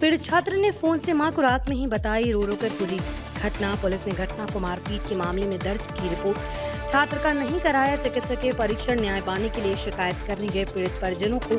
पीड़ित छात्र ने फोन से मां को रात में ही बताई, रो रो कर पूरी घटना। पुलिस ने घटना को मारपीट के मामले में दर्ज की रिपोर्ट। छात्र का नहीं कराया चिकित्सकीय परीक्षण, न्याय पाने के लिए शिकायत करने गए पीड़ित परिजनों को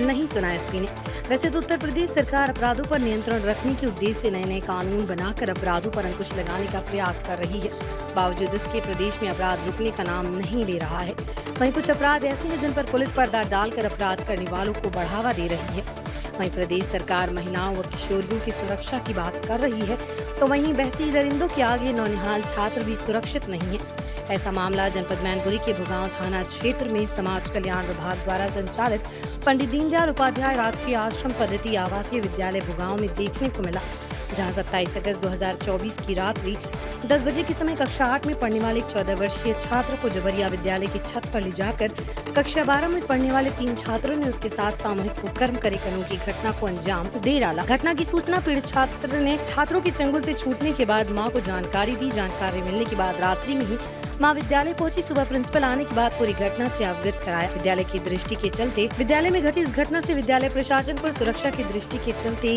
नहीं सुना एसपी ने। वैसे तो उत्तर प्रदेश सरकार अपराधों पर नियंत्रण रखने के उद्देश्य से नए नए कानून बनाकर अपराधों पर अंकुश लगाने का प्रयास कर रही है। बावजूद इसके प्रदेश में अपराध रुकने का नाम नहीं ले रहा है। वहीं कुछ अपराध ऐसे हैं जिन पर पुलिस पर्दा डालकर अपराध करने वालों को बढ़ावा दे रही है। वहीं प्रदेश सरकार महिलाओं व किशोरियों की सुरक्षा की बात कर रही है, तो वहीं बहसी दरिंदों के आगे नौनिहाल छात्र भी सुरक्षित नहीं है। ऐसा मामला जनपद मैनपुरी के भुगांव थाना क्षेत्र में समाज कल्याण विभाग द्वारा संचालित पंडित दीनदयाल उपाध्याय राजकीय आश्रम पद्धति आवासीय विद्यालय भुगांव में देखने को मिला, जहां 27 अगस्त 2024 की रात्रि 10 बजे के समय कक्षा 8 में पढ़ने वाले 14 वर्षीय छात्र को जबरिया विद्यालय की छत पर ले जाकर कक्षा 12 में पढ़ने वाले 3 छात्रों ने उसके साथ सामूहिक कुकर्म कर एक अनोखी घटना को अंजाम दे डाला। घटना की सूचना पीड़ित छात्र ने छात्रों के चंगुल से छूटने के बाद मां को जानकारी दी। जानकारी मिलने के बाद रात्रि में ही मां विद्यालय पहुंची। सुबह प्रिंसिपल आने के बाद पूरी घटना से अवगत कराया। विद्यालय की दृष्टि के चलते विद्यालय में घटी इस घटना से विद्यालय प्रशासन पर सुरक्षा की दृष्टि के चलते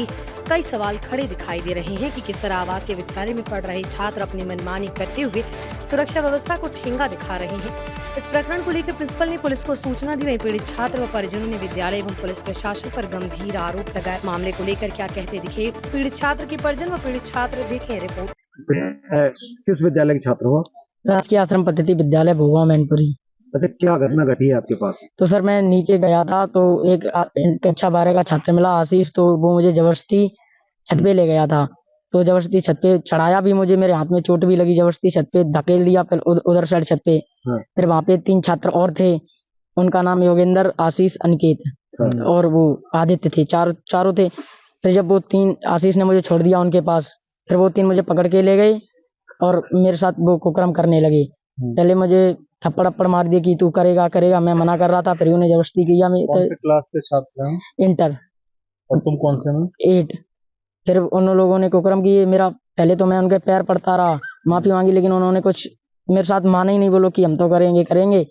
कई सवाल खड़े दिखाई दे रहे हैं कि किस तरह आवासीय विद्यालय में पढ़ रहे छात्र अपनी मनमानी करते हुए सुरक्षा व्यवस्था को ठेंगा दिखा रहे हैं। इस प्रकरण को लेकर प्रिंसिपल ने पुलिस को सूचना दी। वहीं पीड़ित छात्र व परिजनों ने विद्यालय एवं पुलिस प्रशासन पर गंभीर आरोप लगाए। मामले को लेकर क्या कहते दिखे पीड़ित छात्र के परिजन व पीड़ित छात्र, देखें रिपोर्ट। किस विद्यालय के छात्र हो? राजकीय आश्रम पद्धति विद्यालय भुगांव मैनपुरी। अच्छा, क्या घटना घटी है आपके पास? तो सर मैं नीचे गया था तो एक कक्षा 12 का छात्र मिला आशीष, तो वो मुझे जबरदस्ती छत पे ले गया था। तो जबरदस्ती छत पे चढ़ाया भी, मुझे मेरे हाथ में चोट भी लगी, जबरदस्ती छत पे धकेल दिया फिर उधर साइड छत पे। फिर वहाँ पे 3 छात्र और थे, उनका नाम योगेंद्र, आशीष, अनिकेत और वो आदित्य थे। चारों थे। फिर जब वो 3 आशीष ने मुझे छोड़ दिया उनके पास, फिर वो 3 मुझे पकड़ के ले गए और मेरे साथ वो कुकर्म करने लगे। पहले मुझे थप्पड़ मार दिए कि तू करेगा। मैं मना कर रहा था, फिर उन्हें जबरदस्ती किया। मैं कौन से क्लास के छात्र हैं? इंटर। और तुम कौन से में? 8। फिर उन लोगों ने कुकर्म किए मेरा। पहले तो मैं उनके पैर पड़ता रहा, माफी मांगी, लेकिन उन्होंने कुछ मेरे साथ माना ही नहीं। बोलो कि हम तो करेंगे।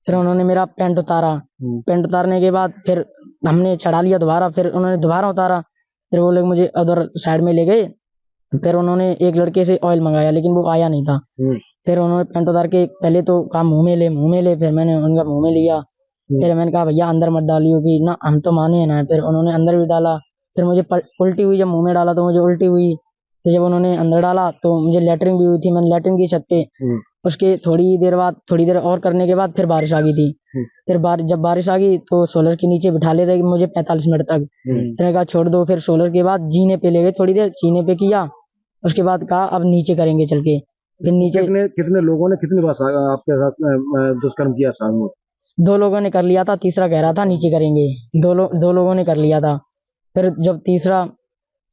फिर उन्होंने मेरा पैंट उतारा। पैंट उतारने के बाद फिर हमने चढ़ा लिया दोबारा। फिर उन्होंने दोबारा उतारा। फिर वो लोग मुझे उधर साइड में ले गए। फिर उन्होंने एक लड़के से ऑयल मंगाया, लेकिन वो आया नहीं था। फिर उन्होंने पैंट उतार के पहले तो कहा मुंह में ले। फिर मैंने उनका मुंह में लिया। फिर मैंने कहा भैया अंदर मत डालियो कि ना, हम तो माने ना। फिर उन्होंने अंदर भी डाला। फिर मुझे उल्टी हुई। जब मुंह में डाला तो मुझे उल्टी हुई। फिर जब उन्होंने अंदर डाला तो मुझे लैटरिन भी हुई थी। मैंने लैटरिन की छत पे। उसके थोड़ी देर और करने के बाद फिर बारिश आ गई थी। फिर जब बारिश आ गई तो सोलर के नीचे बिठा ले रहे मुझे 45 मिनट तक। फिर कहा छोड़ दो। फिर सोलर के बाद जीने पे ले गए, थोड़ी देर जीने पे किया। उसके बाद कहा अब नीचे करेंगे चल के। फिर नीचे कितने लोगों ने कितनी बार आपके साथ दुष्कर्म किया? 2 लोगों ने कर लिया था, तीसरा कह रहा था नीचे करेंगे। 2 लोगों ने कर लिया था। फिर जब तीसरा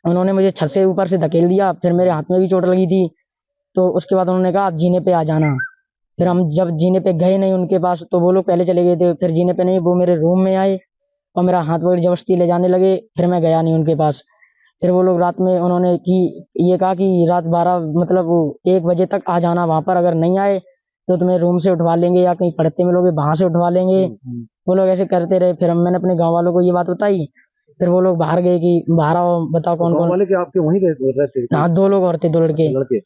उन्होंने मुझे छत से ऊपर से धकेल दिया। फिर मेरे हाथ में भी चोट लगी थी। तो उसके बाद उन्होंने कहा आप जीने पे आ जाना। फिर हम जब जीने पे गए नहीं उनके पास, तो वो लोग पहले चले गए थे। फिर जीने पे नहीं, वो मेरे रूम में आए और मेरा हाथ पकड़ जबरदस्ती ले जाने लगे। फिर मैं गया नहीं उनके पास। फिर वो लोग रात में उन्होंने ये कहा कि रात 12 मतलब वो 1 बजे तक आ जाना वहां पर। अगर नहीं आए तो तुम्हें रूम से उठवा लेंगे या कहीं पढ़ते मिलोगे वहां से उठवा लेंगे। वो लोग ऐसे करते रहे। फिर मैंने अपने गाँव वालों को ये बात बताई। फिर वो लोग बाहर गए कि बाहर आओ, बताओ कौन कौन वाले के आपके वहीं रहते? हाँ, 2 लोग और थे, 2 लड़के।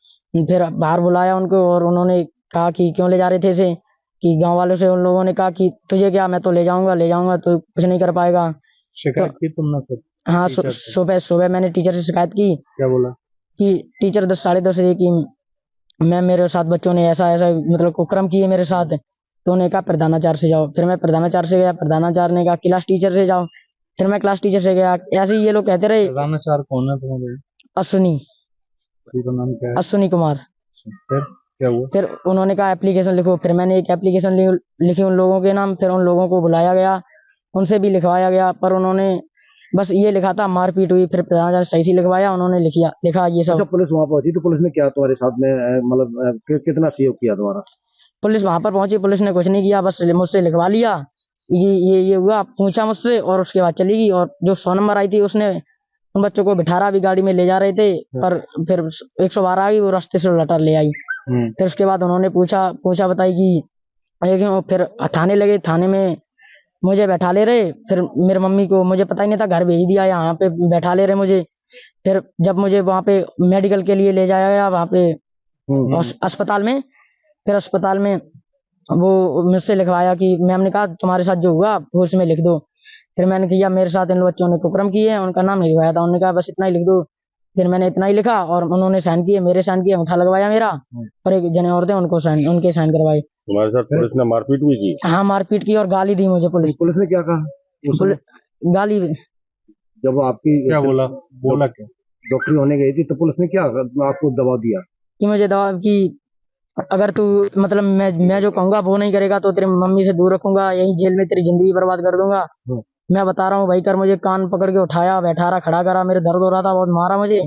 फिर बाहर बुलाया उनको और उन्होंने कहा कि क्यों ले जा रहे थे इसे, कि गाँव वालों से उन लोगों ने कहा कि तुझे क्या, मैं तो ले जाऊंगा तो कुछ नहीं कर पाएगा। शिकायत की तुमने फिर? हाँ, सुबह मैंने टीचर से शिकायत की। क्या बोला? कि टीचर 10 साढ़े 10 बजे कि मेरे साथ बच्चों ने ऐसा मतलब कुकर्म किए मेरे साथ। तो उन्होंने कहा प्रधानाचार्य से जाओ। फिर मैं प्रधानाचार्य से गया। प्रधानाचार्य ने कहा क्लास टीचर से जाओ। फिर मैं क्लास टीचर से गया। ऐसे ही ये लोग कहते रहे। प्रधानाचार्य कौन है तुम्हारे? अश्विनी। नाम क्या है? अश्विनी कुमार। फिर क्या हुआ? फिर उन्होंने कहा एप्लीकेशन लिखो। फिर मैंने एक एप्लीकेशन लिखी उन लोगों के नाम। फिर उन लोगों को बुलाया गया, उनसे भी लिखवाया गया, पर उन्होंने बस ये लिखा था मारपीट हुई। फिर प्रधानाचार्य सही से लिखवाया, उन्होंने लिखा ये सब। अच्छा, पुलिस वहां पहुंची तो पुलिस ने क्या तुम्हारे साथ में मतलब कितना सहयोग किया तुम्हारा? पुलिस वहां पर पहुंची, पुलिस ने कुछ नहीं किया, बस मुझसे लिखवा लिया। ये हुआ, पूछा मुझसे और उसके बाद चली गई। और जो 100 नंबर आई थी उसने उन बच्चों को बिठा रहा भी, गाड़ी में ले जा रहे थे, पर फिर 112 आ गई, वो रास्ते से लटर ले आई। फिर उसके बाद उन्होंने पूछा बताई कि फिर थाने लगे। थाने में मुझे बैठा ले रहे। फिर मेरे मम्मी को मुझे पता ही नहीं था, घर भेज दिया, यहाँ पे बैठा ले रहे मुझे। फिर जब मुझे वहाँ पे मेडिकल के लिए ले जाया गया वहाँ पे अस्पताल में, फिर अस्पताल में वो मुझसे लिखवाया कि मैम ने कहा तुम्हारे साथ जो हुआ वो उसमें लिख दो। फिर मैंने किया, मेरे साथ इन बच्चों ने कुकर्म किए हैं, उनका नाम नहीं लिखवाया था, उन्होंने कहा बस इतना ही लिख दो। फिर मैंने इतना ही लिखा और उन्होंने साइन किए, मेरे साइन किए, अंगूठा लगवाया मेरा, और एक जने और थे उनके साइन करवाए। तुम्हारे साथ पुलिस ने मारपीट भी की? हाँ, मारपीट की और गाली दी मुझे पुलिस। पुलिस ने क्या कहा उस समय? गाली जब आपकी क्या बोला क्या? डॉक्टरी होने गई थी तो पुलिस ने क्या आपको दबाव दिया? कि मुझे दबाव की अगर तू मतलब मैं जो कहूंगा वो नहीं करेगा तो तेरी मम्मी से दूर रखूंगा, यही जेल में तेरी जिंदगी बर्बाद कर दूंगा। मैं बता रहा हूँ भाई, कर मुझे कान पकड़ के उठाया, बैठा रहा, खड़ा करा, मेरे दर्द हो रहा था बहुत, मारा मुझे।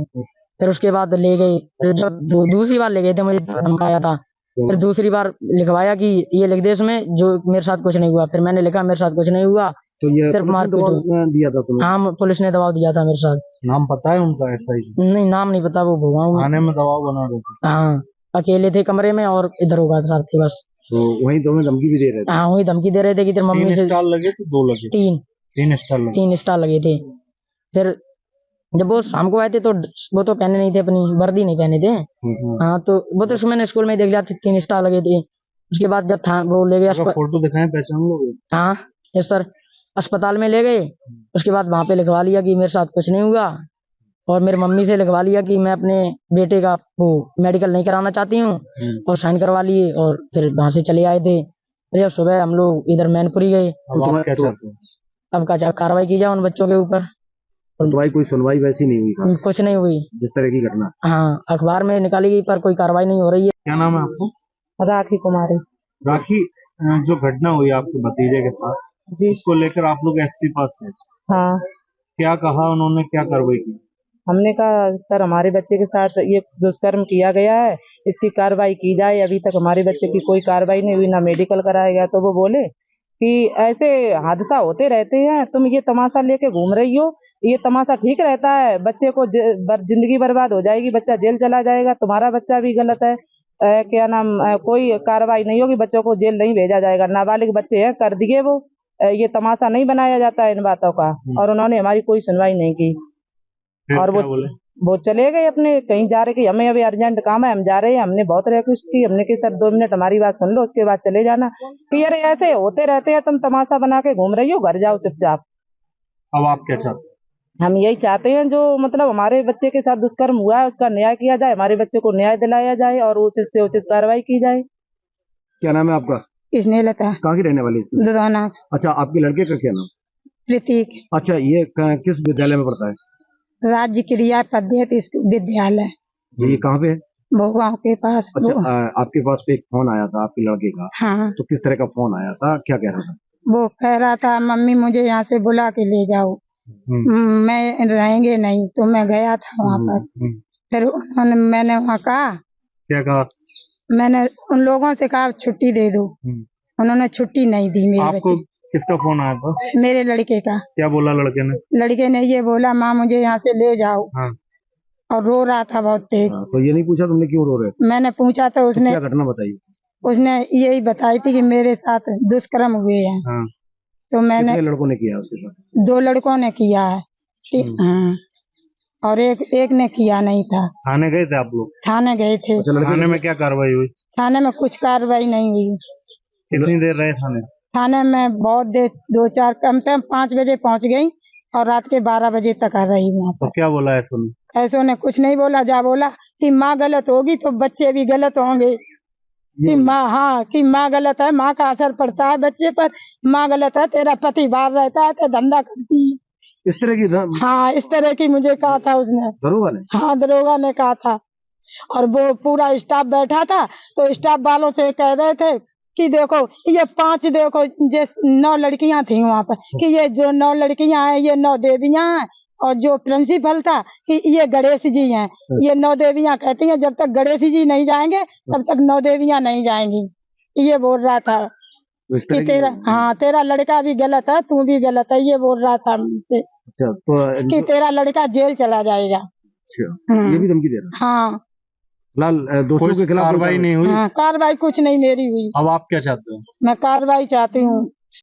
फिर उसके बाद ले गए, जब दूसरी बार ले गए थे मुझे धमकाया था। फिर दूसरी बार लिखवाया कि ये लिख दे इसमें जो मेरे साथ कुछ नहीं हुआ। फिर मैंने लिखा मेरे साथ कुछ नहीं हुआ, तो ये सिर्फ मारपीट दिया था तुम्हें? हाँ, पुलिस ने दबाव दिया था मेरे साथ। नाम पता है उनका? ऐसा ही नहीं, नाम नहीं पता, वो भुआ थाने में दबाव बना रहे थे। हाँ, अकेले थे कमरे में और इधर होगा साहब थे बस। तो वहीं तुम्हें धमकी भी दे रहे थे? हाँ, वही धमकी दे रहे थे कि तेरी मम्मी से। 3 स्टार लगे थे? 2 लगे? 3 स्टार लगे। 3 स्टार लगे थे। फिर जब वो शाम को आए थे तो वो तो पहने नहीं थे, अपनी वर्दी नहीं पहने थे। हाँ, तो वो तो मैंने स्कूल में देख लिया था, 3 स्टार लगे थे। उसके बाद जब था वो ले गए फोटो दिखाएं, पहचान लोगे? हाँ यस सर, अस्पताल में ले गए। उसके बाद वहाँ पे लिखवा लिया कि मेरे साथ कुछ नहीं हुआ, और मेरी मम्मी से लिखवा लिया कि मैं अपने बेटे का वो मेडिकल नहीं कराना चाहती हूँ, और साइन करवा लिए। और फिर वहाँ से चले आए थे। जब सुबह हम लोग इधर मैनपुरी गए। अब आप क्या चाहते हैं? अब का कार्रवाई की जाए उन बच्चों के ऊपर। और तुम्हारी कोई सुनवाई वैसी नहीं हुई? कुछ नहीं हुई जिस तरह की घटना हाँ अखबार में निकाली गई पर कोई कार्रवाई नहीं हो रही है। क्या नाम है आपको? राखी कुमारी। राखी, जो घटना हुई आपके भतीजे के साथ, जी उसको लेकर आप लोग एसपी पास गए, हाँ, क्या कहा उन्होंने, क्या कार्रवाई की? हमने कहा सर हमारे बच्चे के साथ ये दुष्कर्म किया गया है, इसकी कार्रवाई की जाए। अभी तक हमारे बच्चे की कोई कार्रवाई नहीं हुई, ना मेडिकल कराया गया। तो वो बोले कि ऐसे हादसा होते रहते हैं, तुम ये तमाशा लेके घूम रही हो, ये तमाशा ठीक रहता है? बच्चे को जिंदगी बर्बाद हो जाएगी, बच्चा जेल चला जाएगा, तुम्हारा बच्चा भी गलत है। क्या नाम कोई कार्रवाई नहीं होगी, बच्चों को जेल नहीं भेजा जाएगा, नाबालिग बच्चे हैं, कर दिए वो। ये तमाशा नहीं बनाया जाता है इन बातों का। और उन्होंने हमारी कोई सुनवाई नहीं की। और वो चले गए अपने, कहीं जा रहे कि हमें अभी अर्जेंट काम है, हम जा रहे हैं। हमने बहुत रिक्वेस्ट की, हमने कि सर 2 मिनट हमारी बात सुन लो, उसके बाद चले जाना। कि अरे ऐसे होते रहते हैं, तुम तमाशा बना के घूम रही हो, घर जाओ चुपचाप। अब आप क्या चाहते हैं? हम यही चाहते हैं जो मतलब हमारे बच्चे के साथ दुष्कर्म हुआ है उसका न्याय किया जाए, हमारे बच्चे को न्याय दिलाया जाए और उचित से उचित कार्रवाई की जाए। क्या नाम है आपका? स्नेहलता। कहाँ की रहने वाली? दुधौना। अच्छा, आपके लड़के का क्या नाम? प्रतीक। अच्छा, ये किस विद्यालय में पढ़ता है? राज्य क्रिया पद्धति विद्यालय। ये कहाँ पे है? भोगांव के पास। अच्छा, आपके पास पे एक फोन आया था आपके लड़के का? हाँ। तो किस तरह का फोन आया था, क्या कह रहा था? वो कह रहा था मम्मी मुझे यहाँ से बुला के ले जाओ, मैं रहेंगे नहीं। तो मैं गया था वहाँ पर। फिर मैंने वहाँ कहा, क्या कहा? मैंने उन लोगों से कहा छुट्टी दे दो। उन्होंने छुट्टी नहीं दी मेरे आपको बच्चे। किसका फोन आया था? मेरे लड़के का। क्या बोला लड़के ने? लड़के ने ये बोला माँ मुझे यहाँ से ले जाओ। हाँ। और रो रहा था बहुत तेज। तो ये नहीं पूछा तुमने क्यों रो रहे? मैंने पूछा तो उसने क्या घटना बताई? उसने यही बताई थी कि मेरे साथ दुष्कर्म हुए हैं। हाँ। तो मैंने, कितने लड़कों ने किया उसके साथ? 2 लड़कों ने किया है। हाँ, और एक ने किया नहीं था। थाने गए थे आप लोग? थाने गए थे। थाने में क्या कार्रवाई हुई? थाने में कुछ कार्रवाई नहीं हुई। कितनी देर रहे थाने? थाने में बहुत देर, 2-4 कम से कम 5 बजे पहुंच गई और रात के 12 बजे तक आ रही वहाँ तो पर। क्या बोला ऐसा? ऐसो ने कुछ नहीं बोला, जा बोला कि माँ गलत होगी तो बच्चे भी गलत होंगे। कि माँ, हाँ, कि माँ गलत है, माँ का असर पड़ता है बच्चे पर। माँ गलत है, तेरा पति बाहर रहता है तो धंधा करती है। इस तरह की? हाँ, इस तरह की मुझे कहा था उसने। दरोगा ने? हाँ, दरोगा ने कहा था। और वो पूरा स्टाफ बैठा था तो स्टाफ वालों से कह रहे थे कि देखो ये 5 देखो 9 लड़कियां थी वहाँ पर, कि ये जो 9 लड़कियां हैं ये 9 देवियां हैं। और जो प्रिंसिपल था कि ये गणेश जी हैं। ये 9 देवियां कहती हैं जब तक गणेश जी नहीं जाएंगे तब तक 9 देवियां नहीं जाएंगी। ये बोल रहा था कि तेरा, हाँ, तेरा लड़का भी गलत है, तू भी गलत है, ये बोल रहा था मुझसे। अच्छा, तो कि तेरा लड़का जेल चला जाएगा। अच्छा, ये भी धमकी दे रहा? हाँ। फिलहाल दोषियों के खिलाफ कार्रवाई नहीं हुई? हाँ, कार्रवाई कुछ नहीं मेरी हुई। अब आप क्या चाहते हो? मैं कार्रवाई चाहती हूँ।